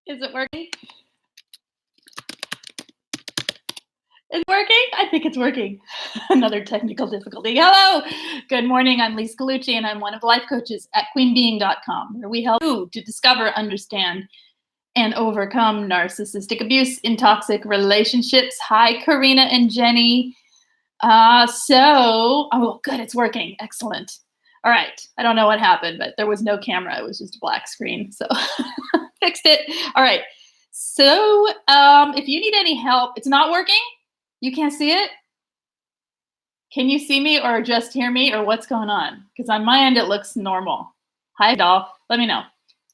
Is it working? Is it working? I think it's working. Another technical difficulty. Hello. Good morning. I'm Lise Colucci, and I'm one of the life coaches at queenbeing.com, where we help you to discover, understand, and overcome narcissistic abuse in toxic relationships. Hi, Karina and Jenny. Oh, good. It's working. Excellent. All right. I don't know what happened, but there was no camera. It was just a black screen. So fixed it. All right. So if you need any help, it's not working. You can't see it. Can you see me or just hear me or what's going on? Because on my end, it looks normal. Hi, doll. Let me know.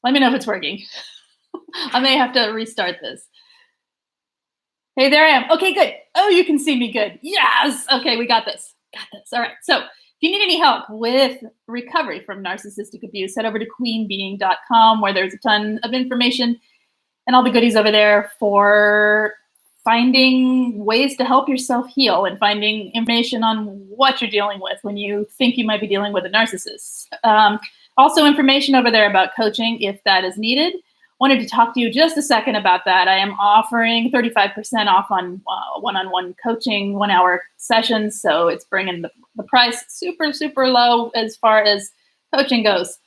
Let me know if it's working. I may have to restart this. Hey, there I am. Okay, good. Oh, you can see me good. Yes. Okay, we got this. Got this. All right. So if you need any help with recovery from narcissistic abuse, head over to queenbeing.com, where there's a ton of information and all the goodies over there for finding ways to help yourself heal and finding information on what you're dealing with when you think you might be dealing with a narcissist. Also information over there about coaching if that is needed. Wanted to talk to you just a second about that. I am offering 35% off on one-on-one coaching, 1 hour sessions. So it's bringing the price super, super low as far as coaching goes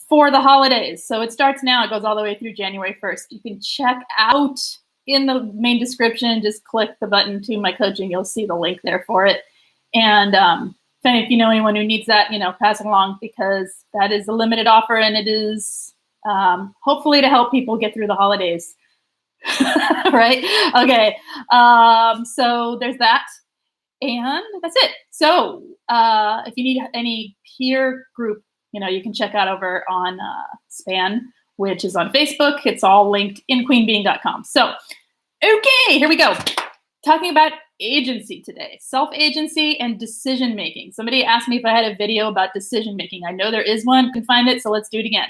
for the holidays. So it starts now. It goes all the way through January 1st. You can check out in the main description, just click the button to my coaching. You'll see the link there for it. And if you know anyone who needs that, pass it along, because that is a limited offer, and it is hopefully to help people get through the holidays. Right? Okay. So there's that. And that's it. So if you need any peer group, you can check out over on SPAN, which is on Facebook. It's all linked in queenbeing.com. So, okay, here we go. Talking about agency today, self-agency and decision-making. Somebody asked me if I had a video about decision-making. I know there is one. You can find it, so let's do it again.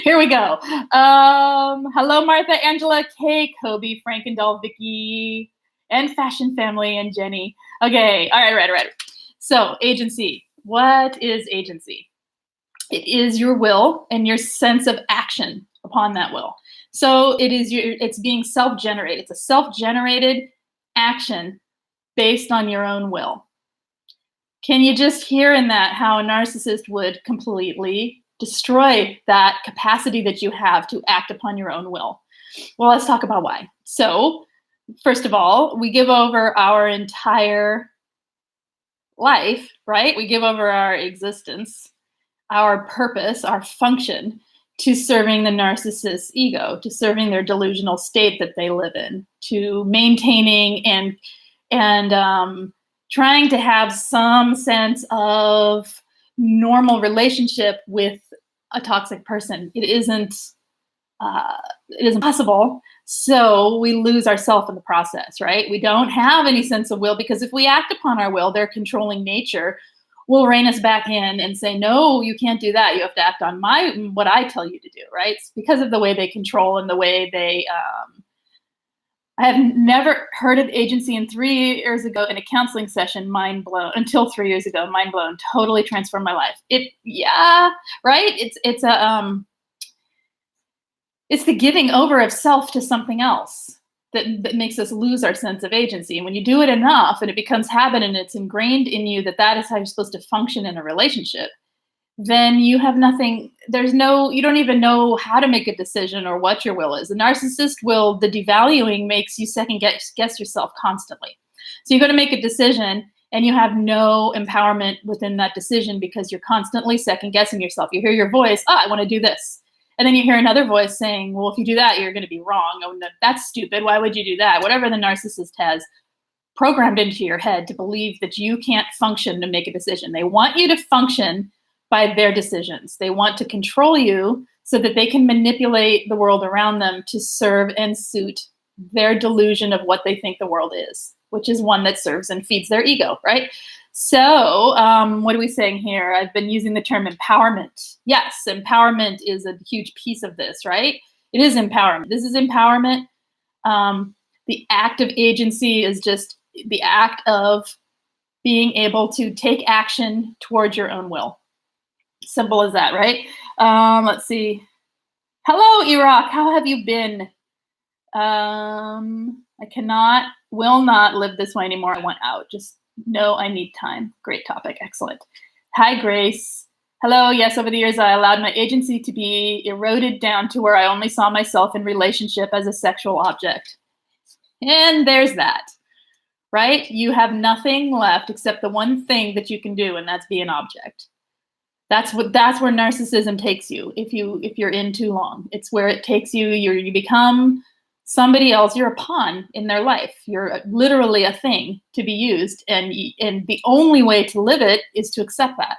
Here we go. Hello, Martha, Angela, Kay, Kobe, Frank and Doll, Vicky, and Fashion Family, and Jenny. Okay, all right. So, agency. What is agency? It is your will and your sense of action upon that will. So it's being self-generated. It's a self-generated action based on your own will. Can you just hear in that how a narcissist would completely destroy that capacity that you have to act upon your own will? Well, let's talk about why. So, first of all, we give over our entire life, right? We give over our existence, our purpose, our function, to serving the narcissist's ego, to serving their delusional state that they live in, to maintaining and trying to have some sense of normal relationship with a toxic person. It isn't possible. So we lose ourselves in the process, right? We don't have any sense of will, because if we act upon our will, their controlling nature will rein us back in and say, no, you can't do that. You have to act on what I tell you to do, right? It's because of the way they control and the way they, I have never heard of agency. And 3 years ago in a counseling session, mind blown, until 3 years ago, mind blown, totally transformed my life. Right? It's the giving over of self to something else that makes us lose our sense of agency. And when you do it enough and it becomes habit and it's ingrained in you that is how you're supposed to function in a relationship, then you have nothing, you don't even know how to make a decision or what your will is. The narcissist will, the devaluing makes you second guess yourself constantly. So you're going to make a decision and you have no empowerment within that decision because you're constantly second guessing yourself. You hear your voice, I want to do this. And then you hear another voice saying, well, if you do that, you're going to be wrong. Oh, no, that's stupid. Why would you do that? Whatever the narcissist has programmed into your head to believe that you can't function to make a decision. They want you to function by their decisions. They want to control you so that they can manipulate the world around them to serve and suit their delusion of what they think the world is, which is one that serves and feeds their ego, right? So what are we saying here? I've been using the term empowerment. Yes, empowerment is a huge piece of this, right? It is empowerment. This is empowerment. The act of agency is just the act of being able to take action towards your own will. Simple as that, right? Let's see. Hello, Iraq. How have you been? I will not live this way anymore. I want out. Just know I need time. Great topic. Excellent. Hi, Grace. Hello. Yes, over the years, I allowed my agency to be eroded down to where I only saw myself in relationship as a sexual object. And there's that, right? You have nothing left except the one thing that you can do, and that's be an object. That's where narcissism takes you if you're in too long. It's where it takes you. You become somebody else. You're a pawn in their life. You're literally a thing to be used, and the only way to live it is to accept that.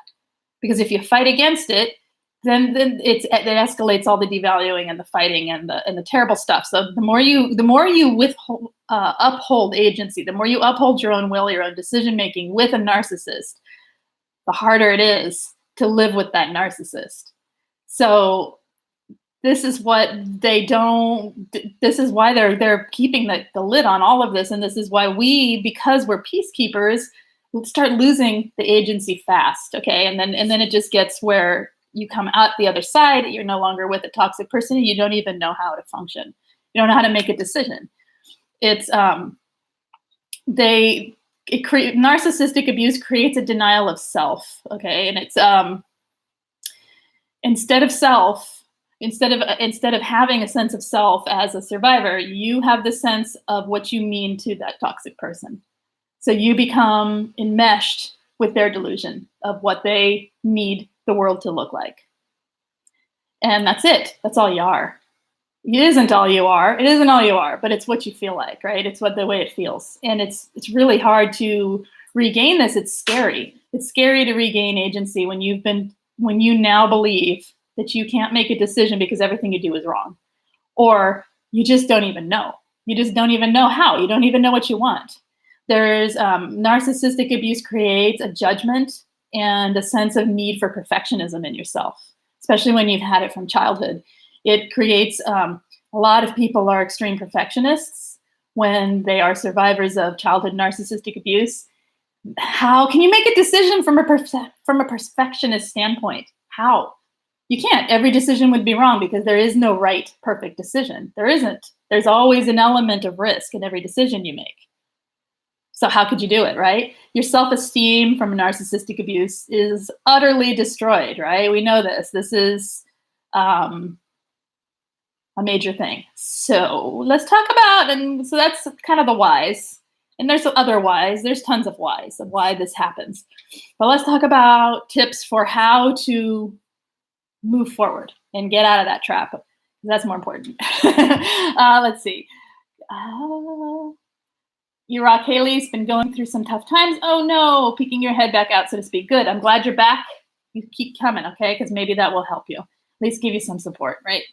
Because if you fight against it, then it escalates all the devaluing and the fighting and the terrible stuff. So the more you uphold agency, the more you uphold your own will, your own decision making with a narcissist, the harder it is to live with that narcissist. So this is what they don't. This is why they're keeping the lid on all of this, and this is why we, because we're peacekeepers, start losing the agency fast. Okay, and then it just gets where you come out the other side. You're no longer with a toxic person. You don't even know how to function. You don't know how to make a decision. It's narcissistic abuse creates a denial of self. Okay, and it's instead of having a sense of self as a survivor, you have the sense of what you mean to that toxic person. So you become enmeshed with their delusion of what they need the world to look like. And that's it. That's all you are. It isn't all you are. It isn't all you are, but it's what you feel like, right? It's the way it feels. And it's really hard to regain this. It's scary. It's scary to regain agency when you now believe that you can't make a decision because everything you do is wrong. Or you just don't even know. You just don't even know how. You don't even know what you want. There's narcissistic abuse creates a judgment and a sense of need for perfectionism in yourself, especially when you've had it from childhood. It creates a lot of people are extreme perfectionists when they are survivors of childhood narcissistic abuse. How can you make a decision from a perfectionist standpoint? How? You can't. Every decision would be wrong because there is no right, perfect decision. There isn't. There's always an element of risk in every decision you make. So how could you do it, right? Your self-esteem from narcissistic abuse is utterly destroyed, right? We know this. This is a major thing. So let's talk about, and so that's kind of the whys. And there's other whys. There's tons of whys of why this happens. But let's talk about tips for how to move forward and get out of that trap. That's more important. Let's see. Iraq Haley's been going through some tough times. Oh no, peeking your head back out, so to speak. Good. I'm glad you're back. You keep coming, okay? Because maybe that will help you. At least give you some support, right?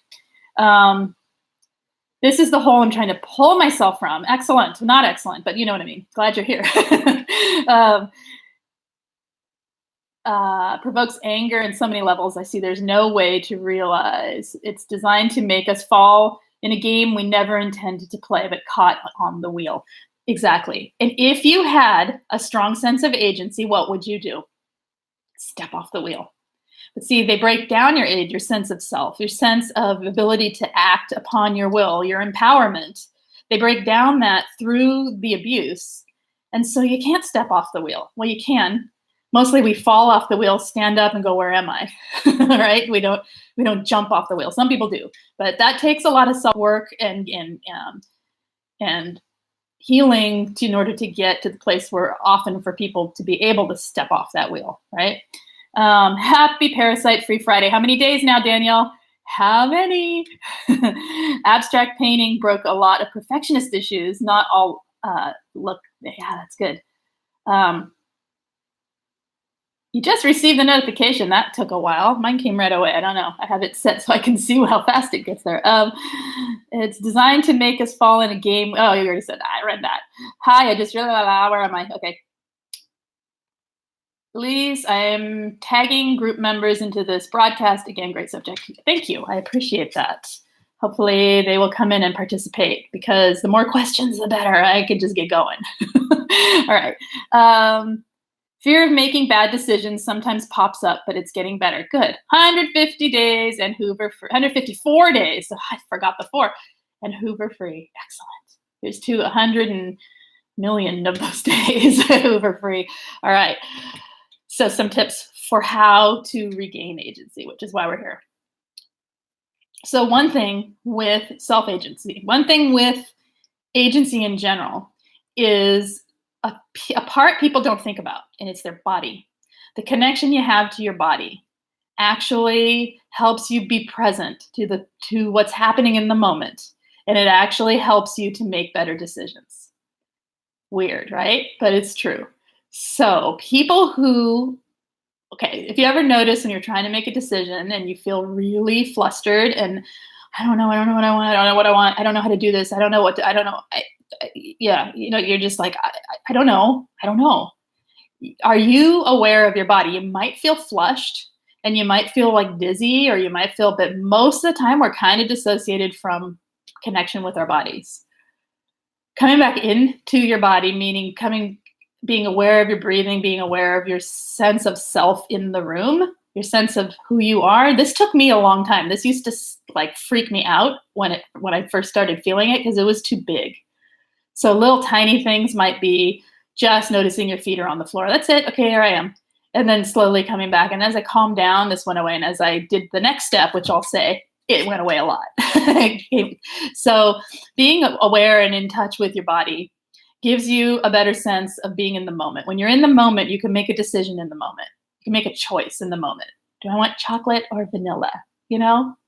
This is the hole I'm trying to pull myself from. Excellent. Not excellent, but you know what I mean. Glad you're here. Provokes anger in so many levels. I see there's no way to realize. It's designed to make us fall in a game we never intended to play, but caught on the wheel. Exactly. And if you had a strong sense of agency, what would you do? Step off the wheel. But see, they break down your sense of self, your sense of ability to act upon your will, your empowerment. They break down that through the abuse. And so you can't step off the wheel. Well, you can. Mostly we fall off the wheel, stand up and go, where am I? Right? We don't jump off the wheel. Some people do, but that takes a lot of self-work and healing in order to get to the place where often for people to be able to step off that wheel, right? Happy Parasite-Free Friday. How many days now, Danielle? How many? Abstract painting broke a lot of perfectionist issues. Not all, look, yeah, that's good. You just received the notification. That took a while. Mine came right away. I don't know. I have it set so I can see how fast it gets there. It's designed to make us fall in a game. Oh, you already said that. I read that. Hi, I just realized, where am I? Okay. Lise, I am tagging group members into this broadcast. Again, great subject. Thank you. I appreciate that. Hopefully they will come in and participate because the more questions, the better. I could just get going. All right. Fear of making bad decisions sometimes pops up, but it's getting better. Good. 150 days and Hoover free. 154 days. So I forgot the four. And Hoover free. Excellent. Here's to 100 million of those days Hoover free. All right. So some tips for how to regain agency, which is why we're here. So one thing with self-agency, one thing with agency in general is a part people don't think about, and it's their body. The connection you have to your body actually helps you be present to what's happening in the moment, and it actually helps you to make better decisions. Weird, right? But it's true. So people who, okay, if you ever notice when you're trying to make a decision and you feel really flustered and I don't know what I want, I don't know how to do this, I don't know what to, I don't know, yeah, you're just like, I don't know. Are you aware of your body? You might feel flushed and you might feel like dizzy, or you might feel, but most of the time we're kind of dissociated from connection with our bodies. Coming back into your body, meaning being aware of your breathing, being aware of your sense of self in the room, your sense of who you are. This took me a long time. This used to like freak me out when I first started feeling it, because it was too big. So little tiny things might be just noticing your feet are on the floor. That's it. Okay, here I am. And then slowly coming back. And as I calmed down, this went away. And as I did the next step, which I'll say, it went away a lot. So being aware and in touch with your body gives you a better sense of being in the moment. When you're in the moment, you can make a decision in the moment. You can make a choice in the moment. Do I want chocolate or vanilla?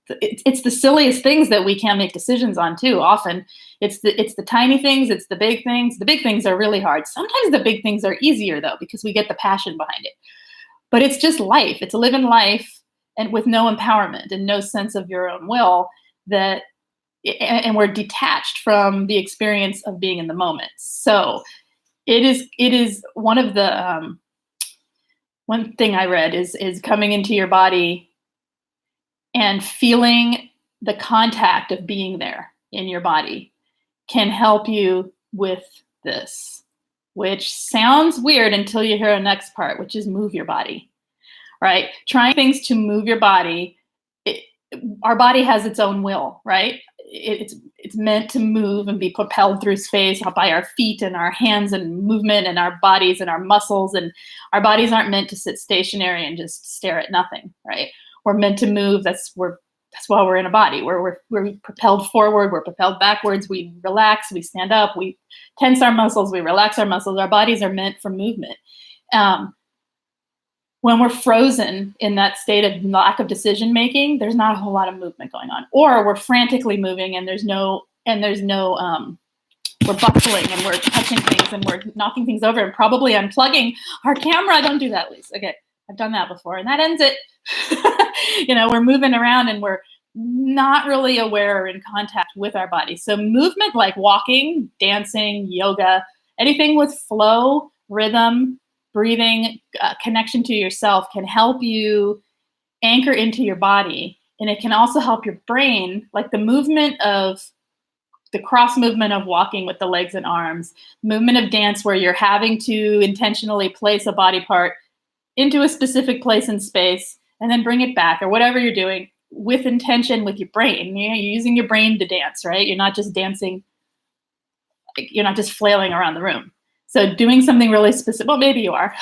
It's the silliest things that we can't make decisions on too. Often it's the tiny things, it's the big things. The big things are really hard. Sometimes the big things are easier though, because we get the passion behind it. But it's just life. It's living life and with no empowerment and no sense of your own will, and we're detached from the experience of being in the moment. So it is one of the one thing I read is coming into your body and feeling the contact of being there in your body can help you with this, which sounds weird until you hear the next part, which is move your body, right? Trying things to move your body. Our body has its own will, right? It's meant to move and be propelled through space by our feet and our hands and movement and our bodies and our muscles. And our bodies aren't meant to sit stationary and just stare at nothing, right? We're meant to move. That's why we're in a body. We're propelled forward. We're propelled backwards. We relax. We stand up. We tense our muscles. We relax our muscles. Our bodies are meant for movement. When we're frozen in that state of lack of decision making, there's not a whole lot of movement going on, or we're frantically moving and there's no we're buckling and we're touching things and we're knocking things over and probably unplugging our camera. Don't do that, Lise. Okay, I've done that before and that ends it. We're moving around and we're not really aware or in contact with our body. So movement like walking, dancing, yoga, anything with flow, rhythm, breathing, connection to yourself can help you anchor into your body. And it can also help your brain, like the cross movement of walking with the legs and arms, movement of dance where you're having to intentionally place a body part into a specific place in space and then bring it back, or whatever you're doing with intention with your brain. You're using your brain to dance, right? You're not just dancing, you're not just flailing around the room. So doing something really specific, well, maybe you are,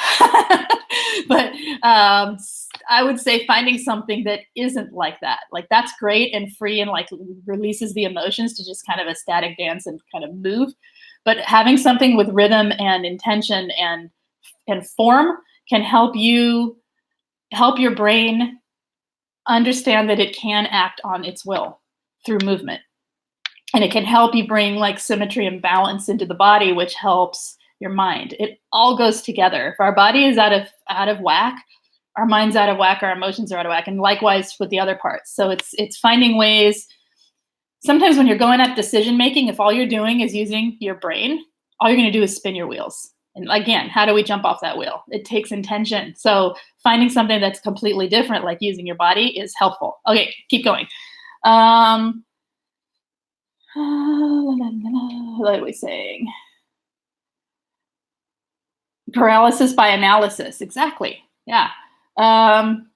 but I would say finding something that isn't like that. Like that's great and free and like releases the emotions to just kind of a static dance and kind of move. But having something with rhythm and intention and form can help your brain understand that it can act on its will through movement. And it can help you bring like symmetry and balance into the body, which helps your mind. It all goes together. If our body is out of whack, our mind's out of whack, our emotions are out of whack, and likewise with the other parts. So it's finding ways. Sometimes when you're going at decision making, if all you're doing is using your brain, all you're going to do is spin your wheels. And again, how do we jump off that wheel? It takes intention. So finding something that's completely different, like using your body, is helpful. Okay, keep going. What are we saying? Paralysis by analysis. Exactly. Yeah. Um,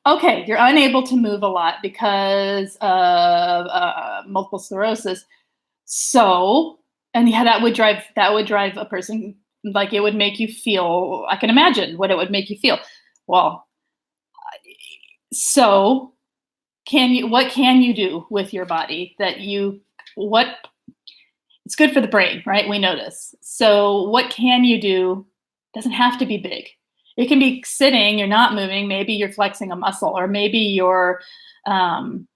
okay, you're unable to move a lot because of multiple sclerosis. So, and yeah, that would drive a person, like, it would make you feel. I can imagine what it would make you feel. Well, so what can you do with your body that you what it's good for the brain, right? We know this. So what can you do? Doesn't have to be big. It can be sitting, you're not moving, maybe you're flexing a muscle, or maybe you're um,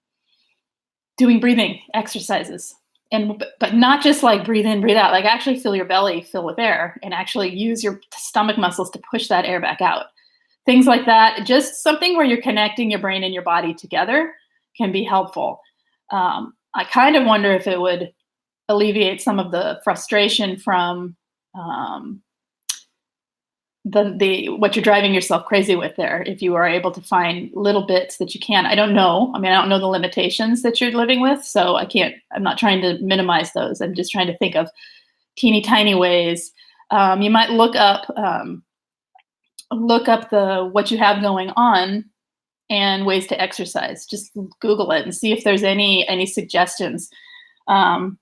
doing breathing exercises. And but not just like breathe in, breathe out, like actually fill your belly fill with air and actually use your stomach muscles to push that air back out. Things like that, just something where you're connecting your brain and your body together can be helpful. I kind of wonder if it would alleviate some of the frustration from um, the what you're driving yourself crazy with there. If you are able to find little bits that you can, I don't know. I mean, I don't know the limitations that you're living with, so I can't. I'm not trying to minimize those. I'm just trying to think of teeny tiny ways. You might look up the what you have going on and ways to exercise. Just Google it and see if there's any suggestions. Um,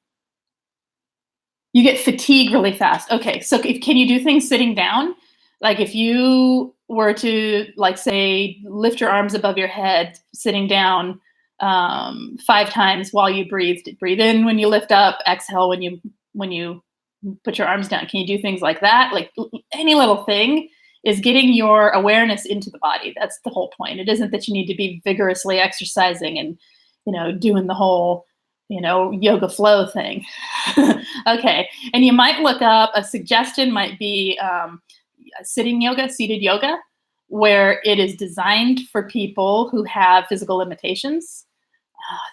you get fatigued really fast. Okay, so can you do things sitting down? Like if you were to, like, say, lift your arms above your head sitting down 5 times while you breathed. Breathe in when you lift up, exhale when you put your arms down. Can you do things like that? Like any little thing is getting your awareness into the body. That's the whole point. It isn't that you need to be vigorously exercising and doing the whole yoga flow thing. Okay, and you might look up, a suggestion might be sitting yoga, seated yoga, where it is designed for people who have physical limitations.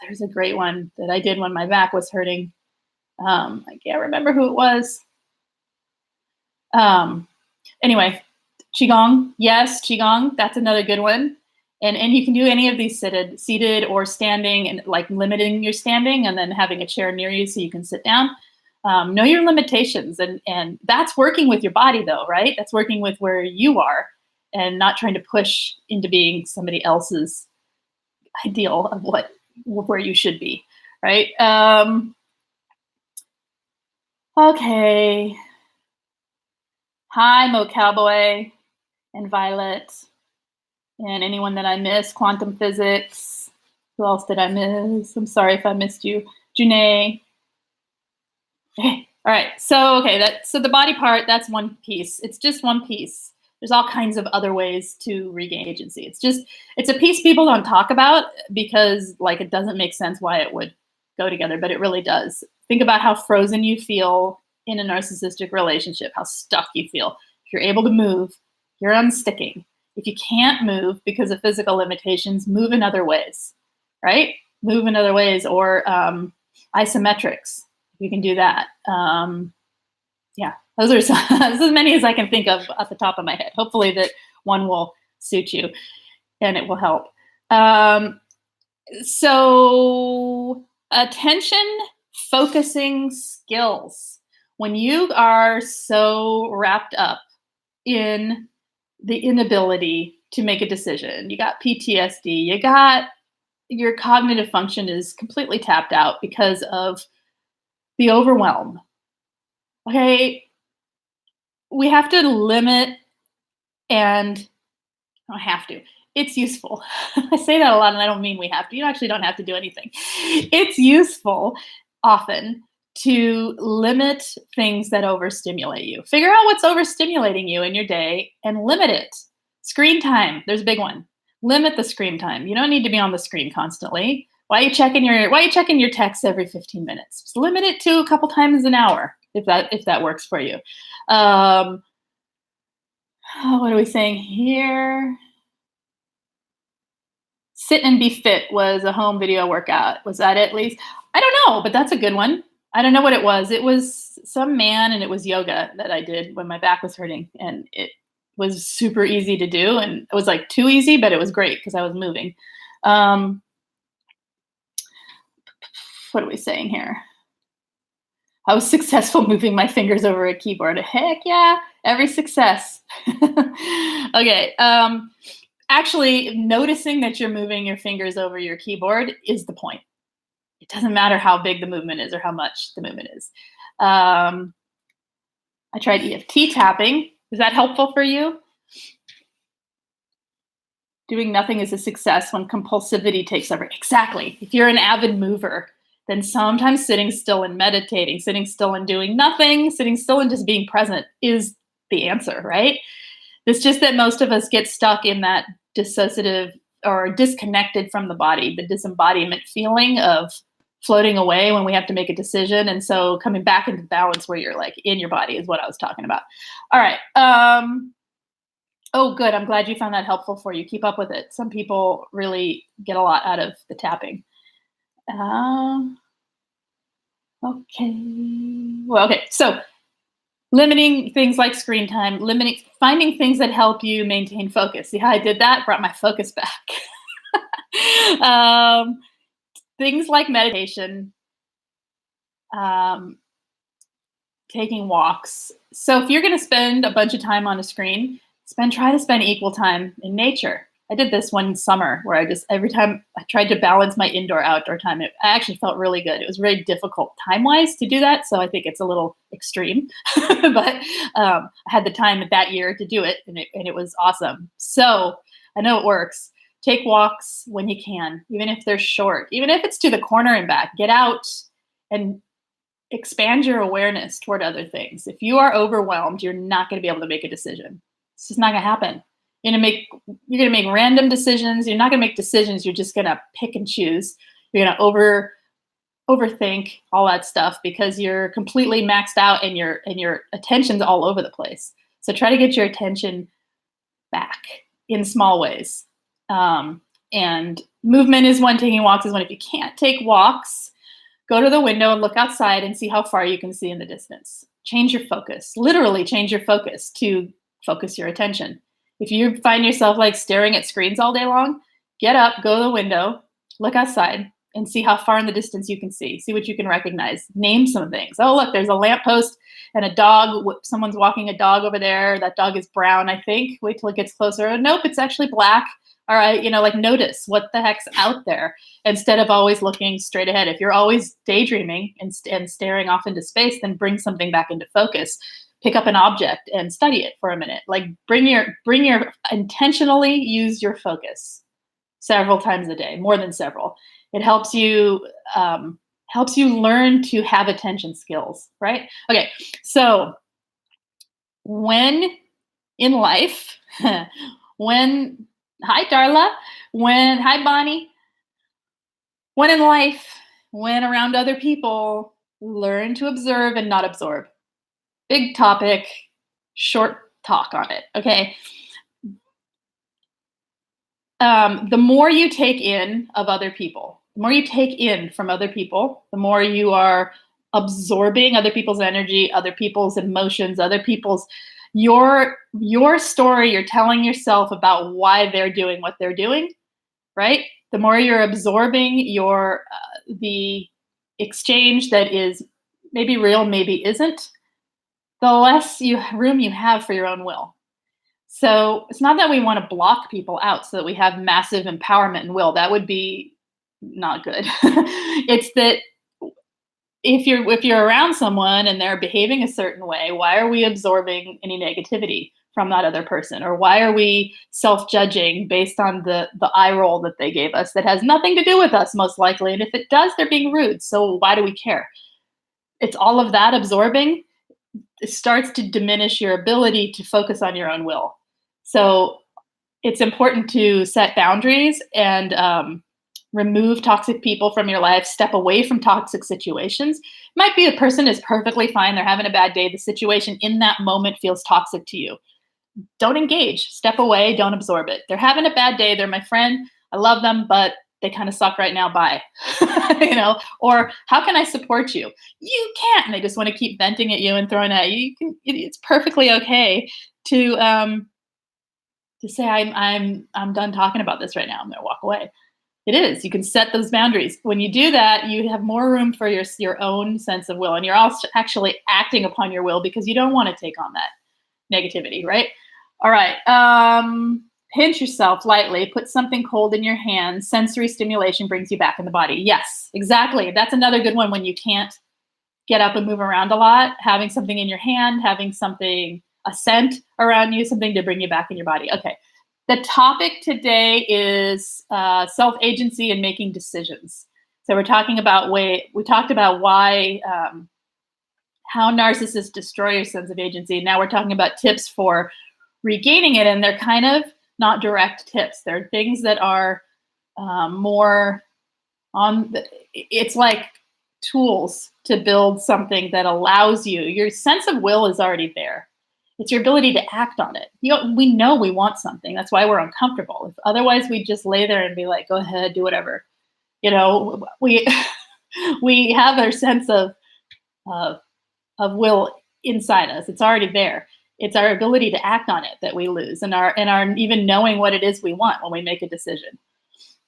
There's a great one that I did when my back was hurting. I can't remember who it was. Anyway, Qigong. Yes, Qigong. That's another good one. And you can do any of these seated or standing, and like limiting your standing and then having a chair near you so you can sit down. Know your limitations, and that's working with your body though, right? That's working with where you are and not trying to push into being somebody else's ideal of where you should be, right? Okay. Hi, Mo Cowboy and Violet and anyone that I missed. Quantum physics. Who else did I miss? I'm sorry if I missed you. Janae. Okay. All right. So the body part, that's one piece. It's just one piece. There's all kinds of other ways to regain agency. It's a piece people don't talk about because, like, it doesn't make sense why it would go together, but it really does. Think about how frozen you feel in a narcissistic relationship, how stuck you feel. If you're able to move, you're unsticking. If you can't move because of physical limitations, move in other ways, right? Move in other ways, or isometrics. You can do that. Yeah, those are as many as I can think of at the top of my head. Hopefully that one will suit you and it will help. So attention focusing skills. When you are so wrapped up in the inability to make a decision, you got PTSD, your cognitive function is completely tapped out because of the overwhelm. Okay, we have to limit, and I have to. It's useful. I say that a lot, and I don't mean we have to. You actually don't have to do anything. It's useful often to limit things that overstimulate you. Figure out what's overstimulating you in your day and limit it. Screen time, there's a big one. Limit the screen time. You don't need to be on the screen constantly. Why are you checking your texts every 15 minutes? Just limit it to a couple times an hour if that works for you. What are we saying here? Sit and be fit was a home video workout. Was that it, Lise? I don't know, but that's a good one. I don't know what it was. It was some man, and it was yoga that I did when my back was hurting, and it was super easy to do, and it was like too easy, but it was great because I was moving. What are we saying here? I was successful moving my fingers over a keyboard. Heck yeah, every success. Okay. Actually, noticing that you're moving your fingers over your keyboard is the point. It doesn't matter how big the movement is or how much the movement is. Um, I tried EFT tapping. Is that helpful for you? Doing nothing is a success when compulsivity takes over. Exactly. If you're an avid mover, then sometimes sitting still and meditating, sitting still and doing nothing, sitting still and just being present is the answer, right? It's just that most of us get stuck in that dissociative or disconnected from the body, the disembodiment feeling of floating away when we have to make a decision. And so coming back into balance where you're like in your body is what I was talking about. All right. Oh, good. I'm glad you found that helpful for you. Keep up with it. Some people really get a lot out of the tapping. Um, okay. Well, okay. So limiting things like screen time, finding things that help you maintain focus. See how I did that? Brought my focus back. Things like meditation, um, taking walks. So if you're going to spend a bunch of time on a screen, try to spend equal time in nature. I did this one summer where every time I tried to balance my indoor outdoor time, I actually felt really good. It was very difficult time wise to do that. So I think it's a little extreme, but I had the time that year to do it and it was awesome. So I know it works. Take walks when you can, even if they're short, even if it's to the corner and back. Get out and expand your awareness toward other things. If you are overwhelmed, you're not going to be able to make a decision. It's just not going to happen. You're going to make random decisions. You're not going to make decisions. You're just going to pick and choose. You're going to overthink all that stuff because you're completely maxed out and your attention's all over the place. So try to get your attention back in small ways. And movement is one. Taking walks is one. If you can't take walks, go to the window and look outside and see how far you can see in the distance. Change your focus. Literally change your focus to focus your attention. If you find yourself like staring at screens all day long, get up, go to the window, look outside, and see how far in the distance you can see. See what you can recognize. Name some things. Oh, look, there's a lamppost and a dog. Someone's walking a dog over there. That dog is brown, I think. Wait till it gets closer. Oh, nope, it's actually black. All right, like notice what the heck's out there instead of always looking straight ahead. If you're always daydreaming and staring off into space, then bring something back into focus. Pick up an object and study it for a minute. Like bring your intentionally use your focus several times a day, more than several. It helps you learn to have attention skills, right? Okay, so when in life, hi Darla, hi Bonnie, when in life, when around other people, learn to observe and not absorb. Big topic, short talk on it, okay? The more you take in of other people, the more you take in from other people, the more you are absorbing other people's energy, other people's emotions, your story you're telling yourself about why they're doing what they're doing, right? The more you're absorbing the exchange that is maybe real, maybe isn't, the less room you have for your own will. So it's not that we want to block people out so that we have massive empowerment and will. That would be not good. It's that if you're around someone and they're behaving a certain way, why are we absorbing any negativity from that other person? Or why are we self-judging based on the eye roll that they gave us that has nothing to do with us, most likely? And if it does, they're being rude. So why do we care? It's all of that absorbing. It starts to diminish your ability to focus on your own will. So it's important to set boundaries and remove toxic people from your life, step away from toxic situations. It might be a person is perfectly fine. They're having a bad day. The situation in that moment feels toxic to you. Don't engage, step away, don't absorb it. They're having a bad day. They're my friend. I love them, but they kind of suck right now. Bye. Or how can I support you? You can't. And they just want to keep venting at you and throwing at you. It's perfectly okay to say I'm done talking about this right now. I'm going to walk away. It is. You can set those boundaries. When you do that, you have more room for your own sense of will, and you're also actually acting upon your will because you don't want to take on that negativity, right? All right. Pinch yourself lightly. Put something cold in your hand. Sensory stimulation brings you back in the body. Yes, exactly. That's another good one when you can't get up and move around a lot. Having something in your hand, having something, a scent around you, something to bring you back in your body. Okay. The topic today is self-agency and making decisions. So we talked about why, how narcissists destroy your sense of agency. Now we're talking about tips for regaining it, and they're kind of not direct tips. They're things that are more it's like tools to build something that allows you, your sense of will is already there. It's your ability to act on it. We know we want something. That's why we're uncomfortable. Otherwise, we just lay there and be like, go ahead, do whatever. We we have our sense of will inside us. It's already there. It's our ability to act on it that we lose, and our even knowing what it is we want when we make a decision.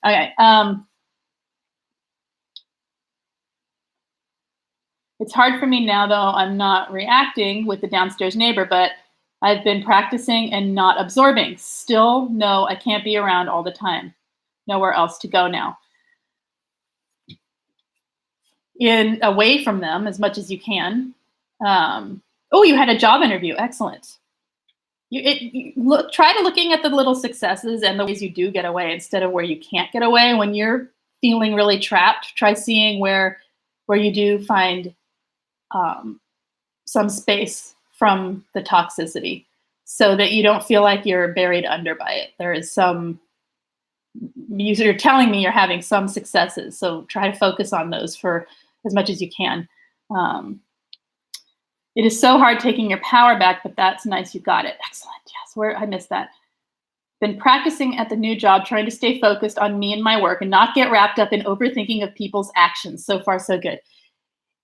Okay. It's hard for me now, though. I'm not reacting with the downstairs neighbor, but I've been practicing and not absorbing. Still, no, I can't be around all the time. Nowhere else to go now. Away from them as much as you can. Oh, you had a job interview. Excellent. Try to looking at the little successes and the ways you do get away instead of where you can't get away. When you're feeling really trapped, try seeing where you do find some space from the toxicity so that you don't feel like you're buried under by it. There is you're telling me you're having some successes, so try to focus on those for as much as you can. It is so hard taking your power back, but that's nice. You got it. Excellent. Yes, I missed that. Been practicing at the new job, trying to stay focused on me and my work and not get wrapped up in overthinking of people's actions. So far, so good.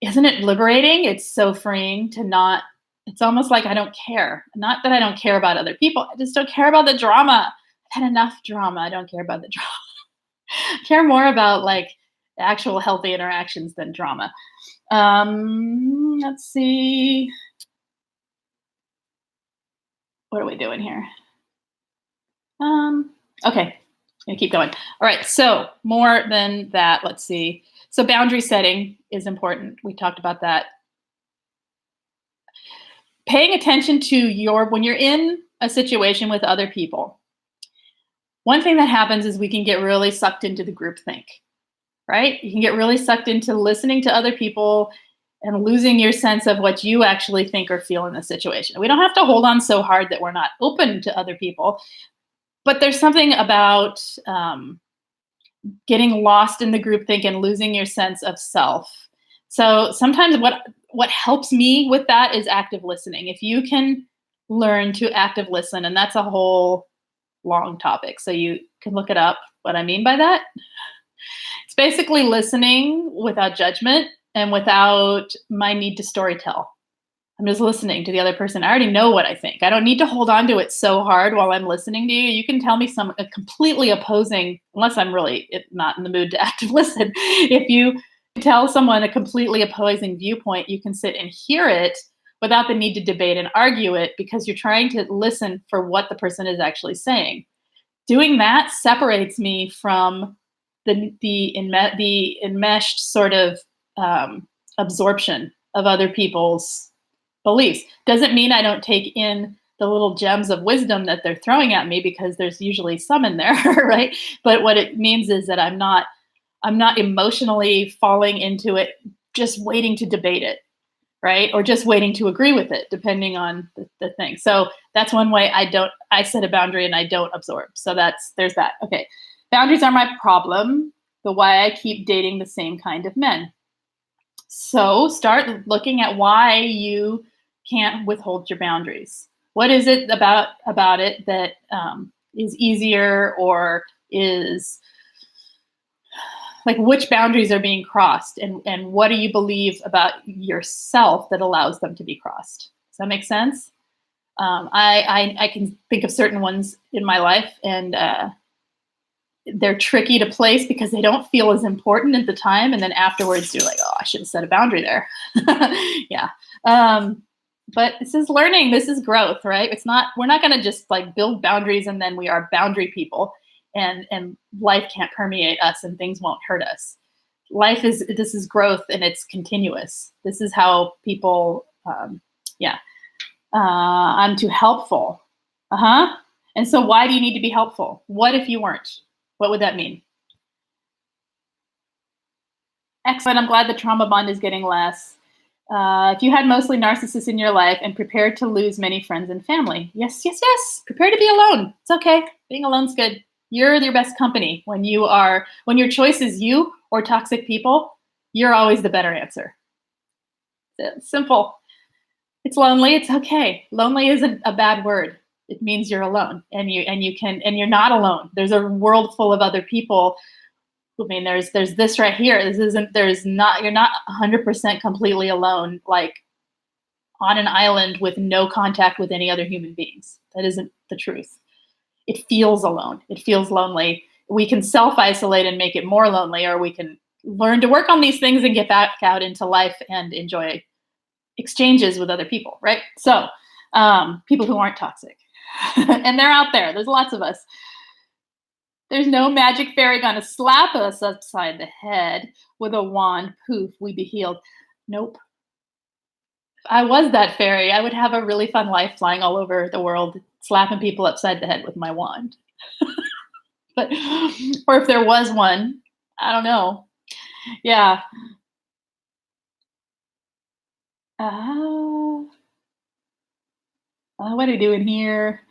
Isn't it liberating? It's so freeing to not, it's almost like I don't care. Not that I don't care about other people. I just don't care about the drama. I've had enough drama. I don't care about the drama. I care more about like actual healthy interactions than drama. Let's see. What are we doing here? Okay, I'm gonna keep going. All right, so more than that, let's see. So boundary setting is important. We talked about that. Paying attention to when you're in a situation with other people, one thing that happens is we can get really sucked into the groupthink, right? You can get really sucked into listening to other people and losing your sense of what you actually think or feel in the situation. We don't have to hold on so hard that we're not open to other people, but there's something about getting lost in the groupthink and losing your sense of self. So sometimes what helps me with that is active listening. If you can learn to active listen, and that's a whole long topic, so you can look it up, what I mean by that. It's basically listening without judgment and without my need to storytell. I'm just listening to the other person. I already know what I think. I don't need to hold on to it so hard while I'm listening to you. You can tell me a completely opposing, unless I'm really not in the mood to active listen. If you tell someone a completely opposing viewpoint, you can sit and hear it without the need to debate and argue it because you're trying to listen for what the person is actually saying. Doing that separates me from the enmeshed sort of absorption of other people's beliefs. Doesn't mean I don't take in the little gems of wisdom that they're throwing at me, because there's usually some in there, right? But what it means is that I'm not emotionally falling into it, just waiting to debate it, right? Or just waiting to agree with it, depending on the thing. So that's one way I set a boundary and I don't absorb. So there's that. Okay. Boundaries are my problem. The why I keep dating the same kind of men. So start looking at why you can't withhold your boundaries. What is it about it that is easier, or is like which boundaries are being crossed, and what do you believe about yourself that allows them to be crossed? Does that make sense? I can think of certain ones in my life, and they're tricky to place because they don't feel as important at the time. And then afterwards you're like, oh, I should have set a boundary there. Yeah. But this is learning. This is growth, right? We're not going to just like build boundaries and then we are boundary people and life can't permeate us and things won't hurt us. This is growth and it's continuous. This is how people, I'm too helpful. And so why do you need to be helpful? What if you weren't? What would that mean? Excellent. I'm glad the trauma bond is getting less. If you had mostly narcissists in your life and prepared to lose many friends and family. Yes. Prepare to be alone. It's okay. Being alone's good. You're your best company. When your choice is you or toxic people, you're always the better answer. It's simple. It's lonely. It's okay. Lonely isn't a bad word. It means you're alone and you're not alone. There's a world full of other people. I mean, there's this right here. You're not 100% completely alone, like on an island with no contact with any other human beings. That isn't the truth. It feels alone. It feels lonely. We can self-isolate and make it more lonely, or we can learn to work on these things and get back out into life and enjoy exchanges with other people, right? So people who aren't toxic. And they're out there. There's lots of us. There's no magic fairy going to slap us upside the head with a wand. Poof, we'd be healed. Nope. If I was that fairy, I would have a really fun life flying all over the world, slapping people upside the head with my wand. Or if there was one, I don't know. Yeah. What are you doing here?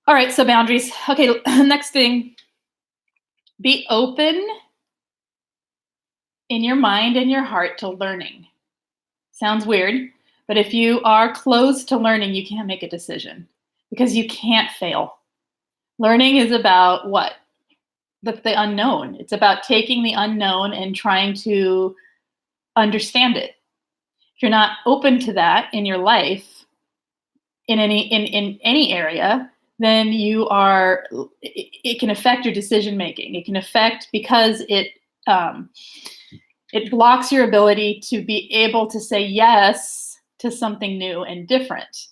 All right, so boundaries. Okay, next thing. Be open in your mind and your heart to learning. Sounds weird, but if you are closed to learning, you can't make a decision because you can't fail. Learning is about what? The unknown. It's about taking the unknown and trying to understand it. If you're not open to that in your life, in any area, then it can affect your decision making. It can affect because it blocks your ability to be able to say yes to something new and different.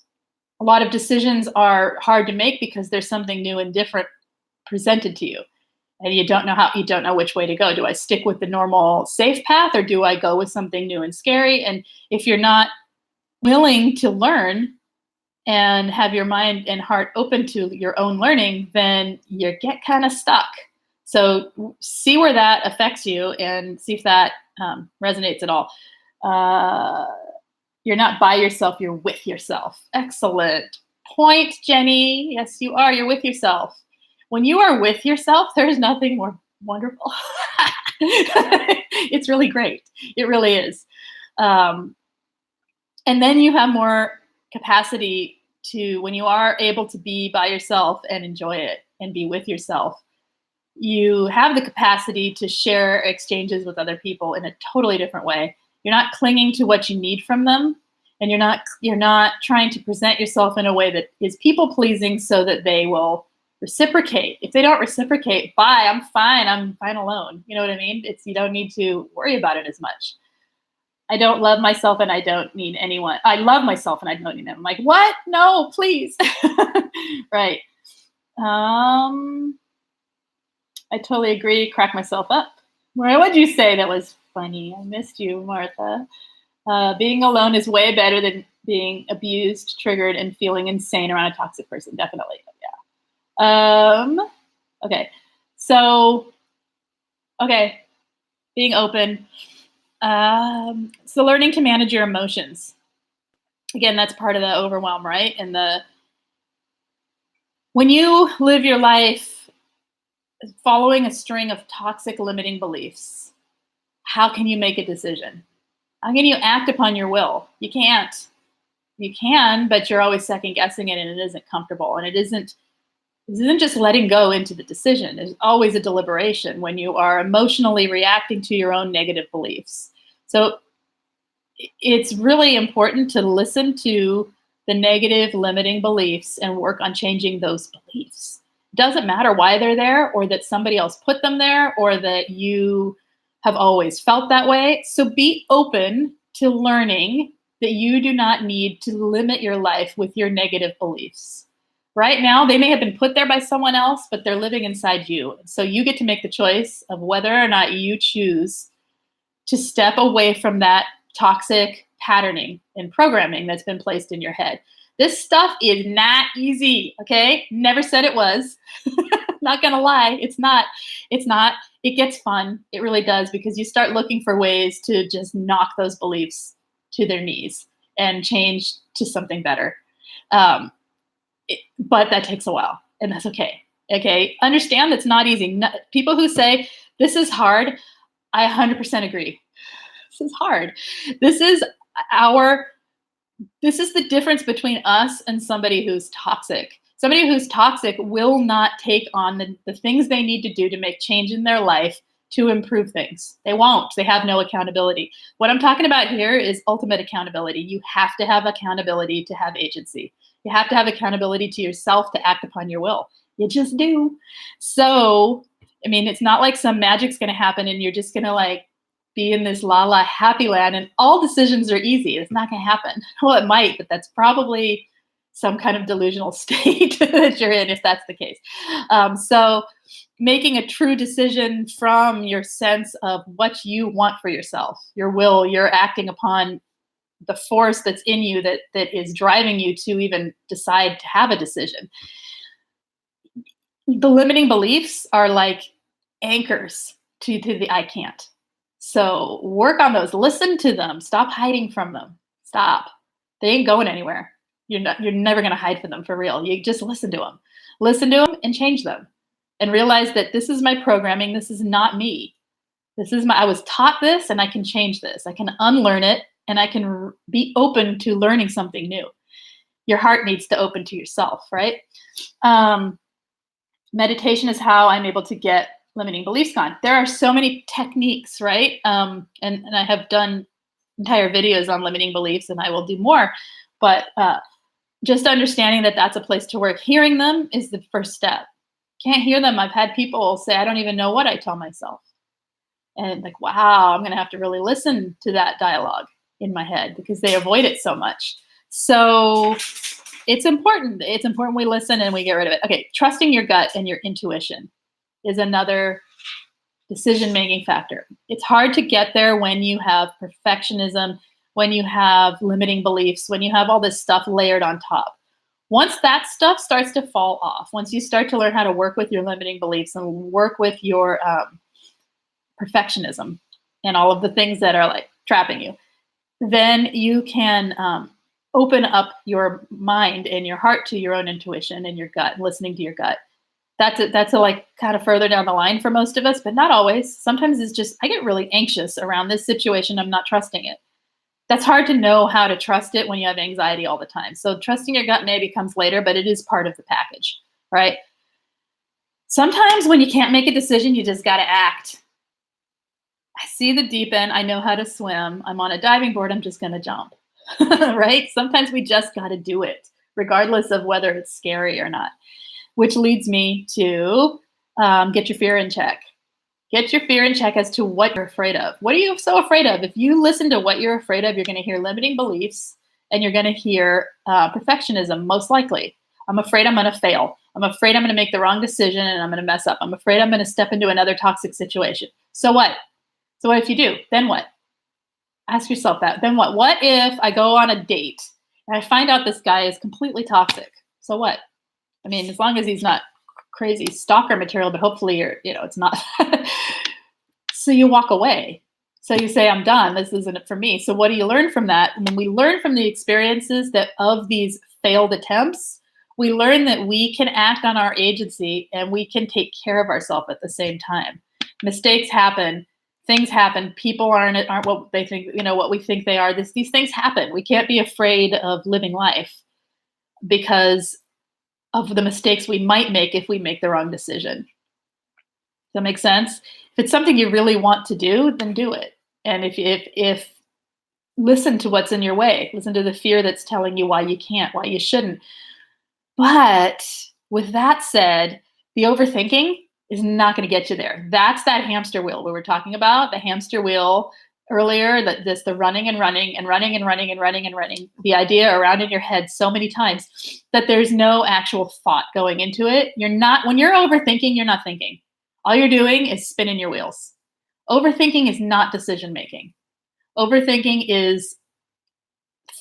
A lot of decisions are hard to make because there's something new and different presented to you. And you don't know which way to go. Do I stick with the normal safe path or do I go with something new and scary? And if you're not willing to learn and have your mind and heart open to your own learning, then you get kind of stuck. So see where that affects you and see if that resonates at all. You're not by yourself, you're with yourself. Excellent point, Jenny. Yes, you are. You're with yourself. When you are with yourself, there's nothing more wonderful. It's really great. It really is. And then you have more capacity when you are able to be by yourself and enjoy it and be with yourself, you have the capacity to share exchanges with other people in a totally different way. You're not clinging to what you need from them, and you're not trying to present yourself in a way that is people pleasing so that they will reciprocate. If they don't reciprocate, bye, I'm fine alone. You know what I mean? You don't need to worry about it as much. I don't love myself and I don't need anyone. I love myself and I don't need them. I'm like, what? No, please. Right. I totally agree. Crack myself up. What would you say that was funny? I missed you, Martha. Being alone is way better than being abused, triggered, and feeling insane around a toxic person. Definitely. Yeah. Okay. So, being open. So learning to manage your emotions. Again, that's part of the overwhelm, right? And when you live your life following a string of toxic limiting beliefs, how can you make a decision? How can you act upon your will? You can't. You can, but you're always second guessing it and it isn't comfortable. And this isn't just letting go into the decision. There's always a deliberation when you are emotionally reacting to your own negative beliefs. So it's really important to listen to the negative limiting beliefs and work on changing those beliefs. doesn't matter why they're there, or that somebody else put them there, or that you have always felt that way. So be open to learning that you do not need to limit your life with your negative beliefs. Right now, they may have been put there by someone else, but they're living inside you. So you get to make the choice of whether or not you choose to step away from that toxic patterning and programming that's been placed in your head. This stuff is not easy, okay? Never said it was. Not gonna lie, it's not. It's not. It gets fun. It really does, because you start looking for ways to just knock those beliefs to their knees and change to something better. But that takes a while, and that's okay. Okay, understand that's not easy. People who say this is hard, I 100% agree. This is hard. This is the difference between us and somebody who's toxic. Somebody who's toxic will not take on the things they need to do to make change in their life to improve things. They won't. They have no accountability. What I'm talking about here is ultimate accountability. You have to have accountability to have agency. You have to have accountability to yourself to act upon your will. You just do. So, I mean, it's not like some magic's going to happen and you're just going to like be in this la la happy land and all decisions are easy. It's not going to happen. Well, it might, but that's probably some kind of delusional state that you're in if that's the case. So making a true decision from your sense of what you want for yourself, your will, you're acting upon the force that's in you that is driving you to even decide to have a decision. The limiting beliefs are like anchors to the I can't. So work on those. Listen to them. Stop hiding from them. Stop. They ain't going anywhere. You're never going to hide from them for real. You just listen to them. Listen to them and change them. And realize that this is my programming. This is not me. I was taught this and I can change this. I can unlearn it and I can be open to learning something new. Your heart needs to open to yourself, right? Meditation is how I'm able to get limiting beliefs gone. There are so many techniques, right? And I have done entire videos on limiting beliefs and I will do more. But just understanding that that's a place to work. Hearing them is the first step. Can't hear them. I've had people say, I don't even know what I tell myself. And like, wow, I'm going to have to really listen to that dialogue in my head because they avoid it so much. So it's important. It's important we listen and we get rid of it. Okay, trusting your gut and your intuition is another decision-making factor. It's hard to get there when you have perfectionism, when you have limiting beliefs, when you have all this stuff layered on top. Once that stuff starts to fall off, once you start to learn how to work with your limiting beliefs and work with your perfectionism and all of the things that are like trapping you, then you can open up your mind and your heart to your own intuition and your gut, listening to your gut. That's a like kind of further down the line for most of us, but not always. Sometimes it's just, I get really anxious around this situation. I'm not trusting it. That's hard to know how to trust it when you have anxiety all the time. So trusting your gut maybe comes later, but it is part of the package, right? Sometimes when you can't make a decision, you just got to act. I see the deep end. I know how to swim. I'm on a diving board. I'm just going to jump, right? Sometimes we just got to do it, regardless of whether it's scary or not, which leads me to get your fear in check. Get your fear in check as to what you're afraid of. What are you so afraid of? If you listen to what you're afraid of, you're going to hear limiting beliefs and you're going to hear perfectionism, most likely. I'm afraid I'm going to fail. I'm afraid I'm going to make the wrong decision and I'm going to mess up. I'm afraid I'm going to step into another toxic situation. So what? So what if you do? Then what? Ask yourself that. Then what? What if I go on a date and I find out this guy is completely toxic? So what? I mean, as long as he's not crazy stalker material, but hopefully it's not. So you walk away. So you say, I'm done. This isn't it for me. So what do you learn from that? And when we learn from the experiences of these failed attempts, we learn that we can act on our agency and we can take care of ourselves at the same time. Mistakes happen. Things happen. People aren't what they think, what we think they are. These things happen. We can't be afraid of living life because of the mistakes we might make if we make the wrong decision. Does that make sense? If it's something you really want to do, then do it. And if listen to what's in your way, listen to the fear that's telling you why you can't, why you shouldn't. But with that said, The overthinking is not going to get you there. That's that hamster wheel we were talking about, the hamster wheel earlier, that this the running and running and running and running and running and running, the idea around in your head so many times that there's no actual thought going into it. When you're overthinking, you're not thinking. All you're doing is spinning your wheels. Overthinking is not decision making. Overthinking is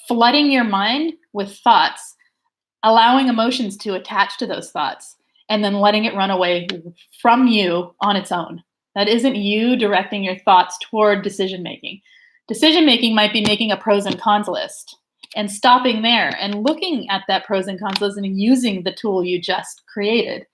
flooding your mind with thoughts, allowing emotions to attach to those thoughts, and then letting it run away from you on its own. That isn't you directing your thoughts toward decision making. Decision making might be making a pros and cons list and stopping there and looking at that pros and cons list and using the tool you just created.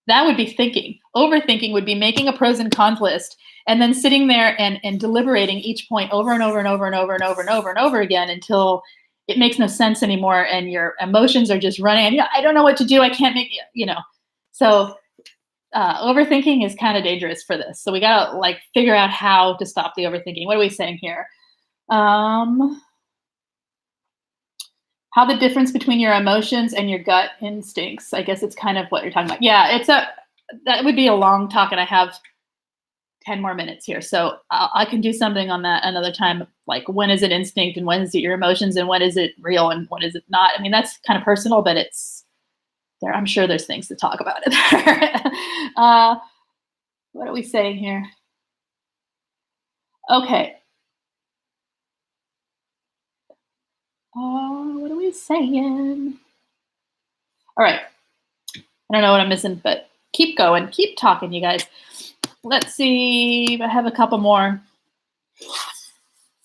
That would be thinking. Overthinking would be making a pros and cons list and then sitting there and deliberating each point over and over and over and over and over and over and over again until it makes no sense anymore and your emotions are just running. And I don't know what to do. I can't make, So overthinking is kind of dangerous for this. So we got to figure out how to stop the overthinking. What are we saying here? How the difference between your emotions and your gut instincts. I guess it's kind of what you're talking about. Yeah, that would be a long talk, and I have 10 more minutes here. So I can do something on that another time. Like, when is it instinct and when is it your emotions and when is it real and when is it not? I mean, that's kind of personal, but it's there. I'm sure there's things to talk about it there. What are we saying here? Okay. What are we saying? All right. I don't know what I'm missing, but keep going. Keep talking, you guys. Let's see. I have a couple more.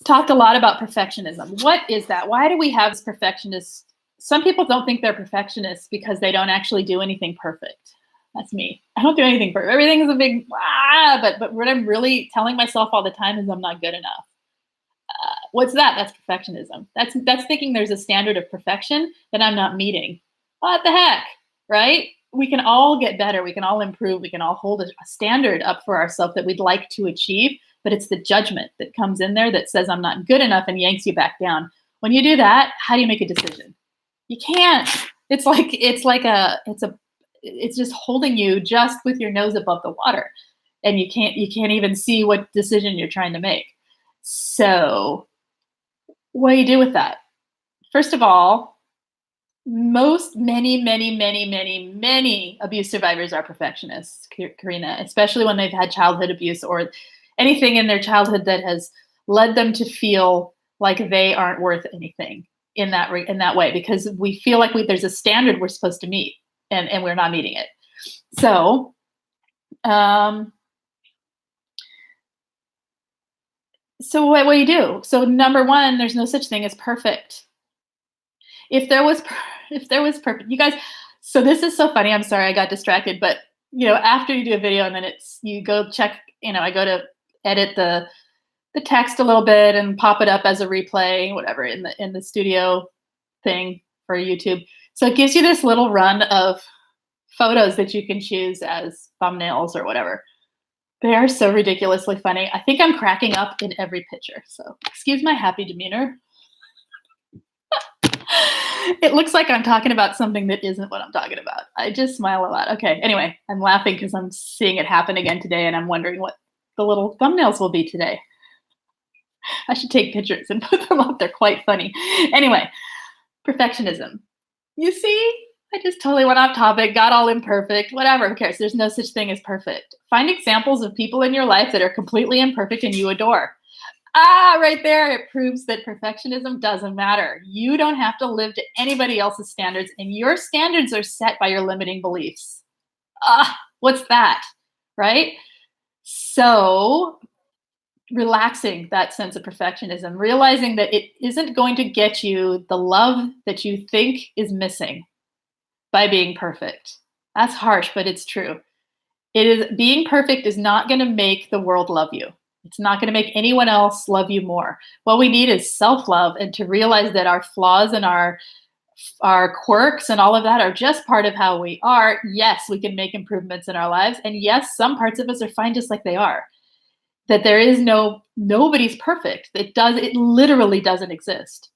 Talked a lot about perfectionism. What is that? Why do we have this perfectionist? Some people don't think they're perfectionists because they don't actually do anything perfect. That's me. I don't do anything perfect. Everything is a big but what I'm really telling myself all the time is I'm not good enough. What's that? That's perfectionism. That's thinking there's a standard of perfection that I'm not meeting. What the heck, right? We can all get better. We can all improve. We can all hold a standard up for ourselves that we'd like to achieve, but it's the judgment that comes in there that says I'm not good enough and yanks you back down. When you do that, how do you make a decision? You can't. It's just holding you just with your nose above the water, and you can't even see what decision you're trying to make. So what do you do with that? First of all, many abuse survivors are perfectionists, Karina, especially when they've had childhood abuse or anything in their childhood that has led them to feel like they aren't worth anything in that way, because we feel like there's a standard we're supposed to meet and we're not meeting it. So, so what do you do? So number one, there's no such thing as perfect. If there was perfect, you guys, so this is so funny. I'm sorry, I got distracted, but after you do a video and then you go check, I go to edit the text a little bit and pop it up as a replay, whatever, in the studio thing for YouTube. So it gives you this little run of photos that you can choose as thumbnails or whatever. They are so ridiculously funny. I think I'm cracking up in every picture. So excuse my happy demeanor. It looks like I'm talking about something that isn't what I'm talking about. I just smile a lot. Okay, anyway, I'm laughing because I'm seeing it happen again today, and I'm wondering what the little thumbnails will be today. I should take pictures and put them up. They're quite funny. Anyway, perfectionism. You see, I just totally went off topic, got all imperfect, whatever, who cares? There's no such thing as perfect. Find examples of people in your life that are completely imperfect and you adore. Right there, it proves that perfectionism doesn't matter. You don't have to live to anybody else's standards, and your standards are set by your limiting beliefs. What's that, right? So relaxing that sense of perfectionism, realizing that it isn't going to get you the love that you think is missing by being perfect. That's harsh, but it's true. Being perfect is not going to make the world love you. It's not going to make anyone else love you more. What we need is self-love, and to realize that our flaws and our quirks and all of that are just part of how we are. Yes, we can make improvements in our lives. And yes, some parts of us are fine just like they are. That there is nobody's perfect. It literally doesn't exist.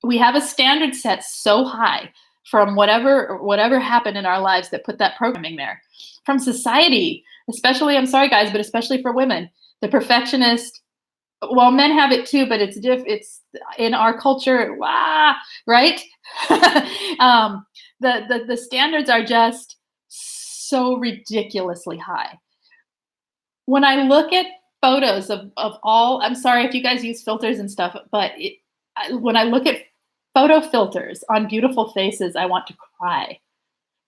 We have a standard set so high from whatever happened in our lives that put that programming there. from society, especially, I'm sorry guys, but especially for women. The perfectionist, well, men have it too, but it's in our culture, right? um, the standards are just so ridiculously high. When I look at photos of all, I'm sorry if you guys use filters and stuff, but when I look at photo filters on beautiful faces, I want to cry